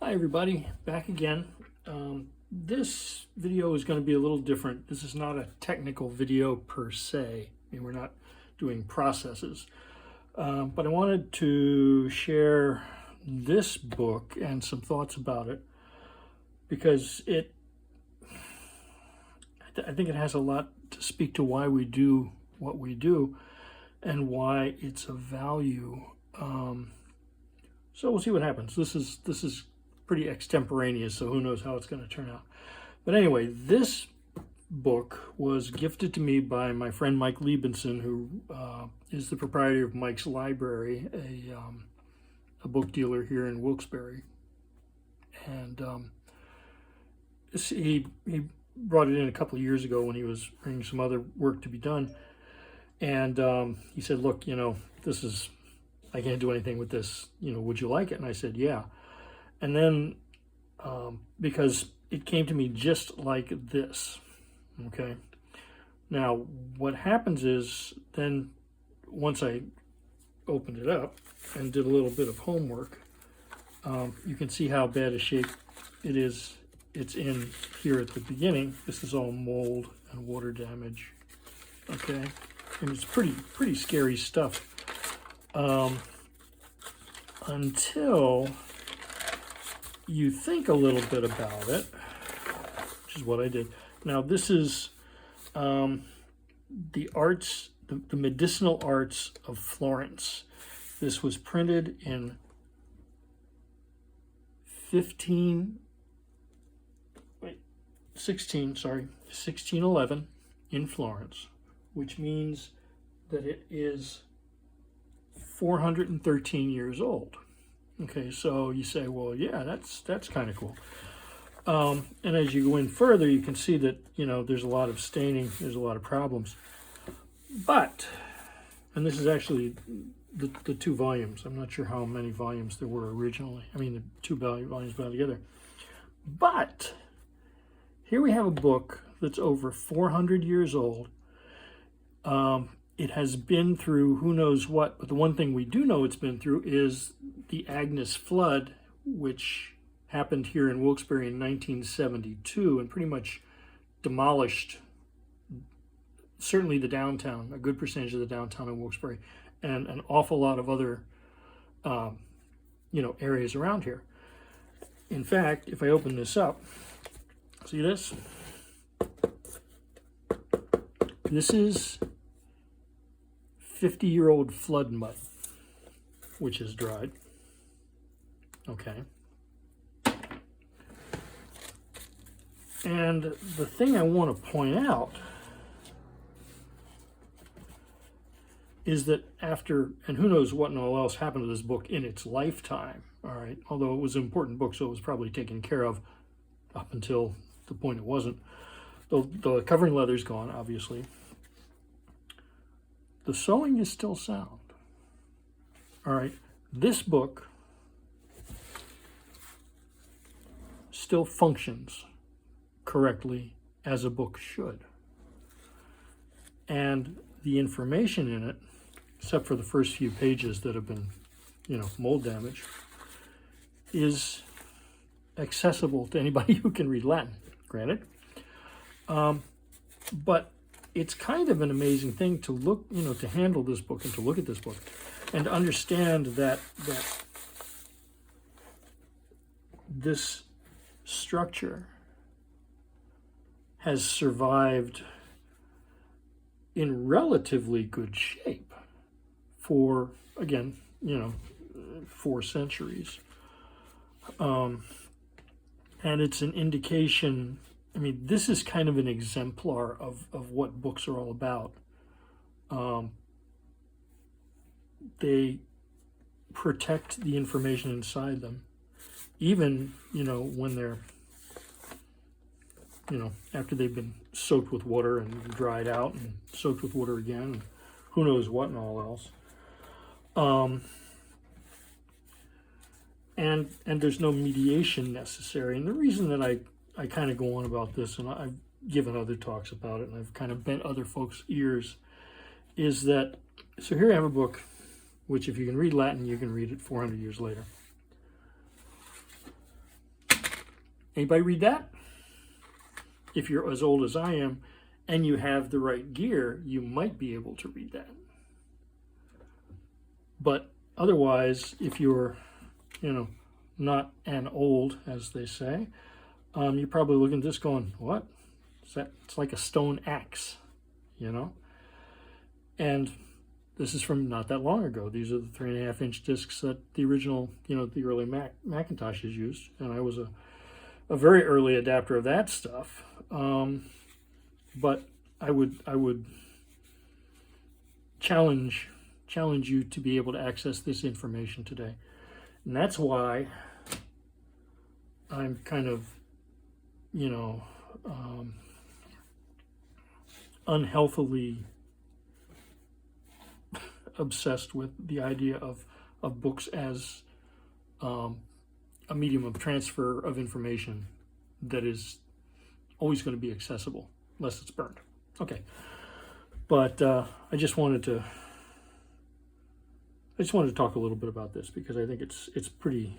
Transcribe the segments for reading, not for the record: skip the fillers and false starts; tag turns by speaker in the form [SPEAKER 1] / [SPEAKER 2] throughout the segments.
[SPEAKER 1] Hi everybody, back again. This video is going to be a little different. This is not a technical video per se. I mean, we're not doing processes. But I wanted to share this book and some thoughts about it because I think it has a lot to speak to why we do what we do and why it's of value. So we'll see what happens. This is pretty extemporaneous, so who knows how it's going to turn out. But anyway, this book was gifted to me by my friend Mike Liebenson, who is the proprietor of Mike's Library, a book dealer here in Wilkes-Barre. And he brought it in a couple of years ago when he was bringing some other work to be done. And he said, look, I can't do anything with this, would you like it? And I said, yeah. And then, because it came to me just like this, okay? Now, what happens is, then once I opened it up and did a little bit of homework, you can see how bad a shape it is. It's in here at the beginning. This is all mold and water damage, okay? And it's pretty scary stuff. Until you think a little bit about it, which is what I did. Now this is the medicinal arts of Florence. This was printed in 1611 in Florence, which means that it is 413 years old. Okay, so you say, well, yeah, that's kind of cool. And as you go in further, you can see that, there's a lot of staining, there's a lot of problems. But, and this is actually the two volumes. I'm not sure how many volumes there were originally. I mean, the two volumes bound together. But, here we have a book that's over 400 years old. It has been through who knows what, but the one thing we do know it's been through is the Agnes flood, which happened here in Wilkes-Barre in 1972 and pretty much demolished certainly the downtown, a good percentage of the downtown in Wilkes-Barre, and an awful lot of other areas around here. In fact, if I open this up, see this? This is 50-year-old flood mud, which is dried. Okay. And the thing I want to point out is that after, and who knows what and all else happened to this book in its lifetime, all right, although it was an important book, so it was probably taken care of up until the point it wasn't. The covering leather's gone, obviously. The sewing is still sound. All right, this book still functions correctly as a book should. And the information in it, except for the first few pages that have been, mold damage, is accessible to anybody who can read Latin, granted. But it's kind of an amazing thing to look, to handle this book and to look at this book and to understand that this structure has survived in relatively good shape for, again, 4 centuries. And it's an indication, I mean, this is kind of an exemplar of what books are all about. They protect the information inside them, even, when they're, after they've been soaked with water and dried out and soaked with water again, and who knows what and all else. And there's no mediation necessary. And the reason that I kind of go on about this, and I've given other talks about it, and I've kind of bent other folks' ears, is that, so here I have a book, which if you can read Latin, you can read it 400 years later. Anybody read that? If you're as old as I am and you have the right gear, you might be able to read that. But otherwise, if you're, not an old, as they say, you're probably looking at this going, what? It's like a stone axe, And this is from not that long ago. These are the 3.5-inch discs that the original, the early Macintoshes used. And I was a very early adapter of that stuff. But I would challenge you to be able to access this information today. And that's why I'm kind of, unhealthily obsessed with the idea of books as a medium of transfer of information that is always going to be accessible unless it's burned. Okay, but I just wanted to talk a little bit about this because I think it's pretty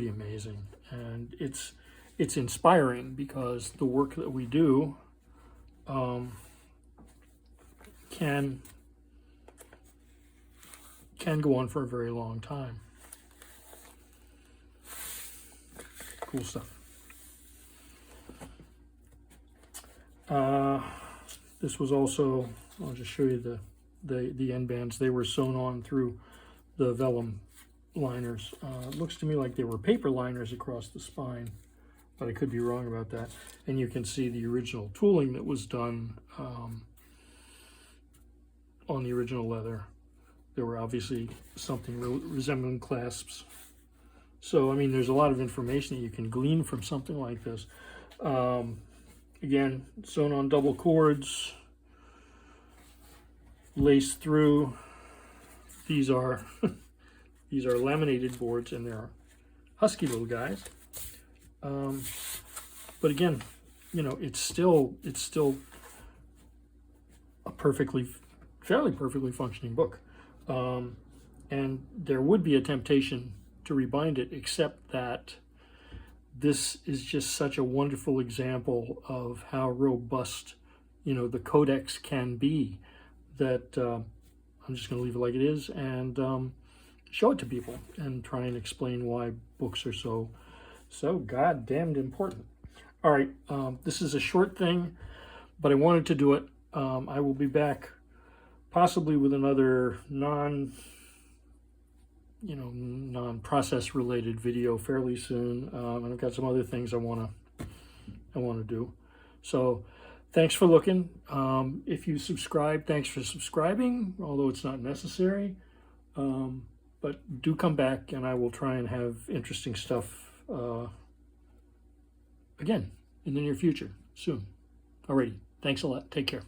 [SPEAKER 1] amazing, and it's inspiring because the work that we do can go on for a very long time. Cool stuff. This was also, I'll just show you the end bands. They were sewn on through the vellum liners. It looks to me like they were paper liners across the spine, but I could be wrong about that. And you can see the original tooling that was done on the original leather. There were obviously something resembling clasps. So, I mean, there's a lot of information that you can glean from something like this. Again, sewn on double cords, laced through. These are laminated boards, and they're husky little guys. But again, it's still a fairly perfectly functioning book. And there would be a temptation to rebind it, except that this is just such a wonderful example of how robust, the codex can be, that I'm just going to leave it like it is and show it to people and try and explain why books are so goddamned important. All right, this is a short thing, but I wanted to do it. I will be back possibly with another non-process related video fairly soon, and I've got some other things I want to do. So thanks for looking. If you subscribe, thanks for subscribing, although it's not necessary. But do come back, and I will try and have interesting stuff again in the near future soon. Alrighty, thanks a lot. Take care.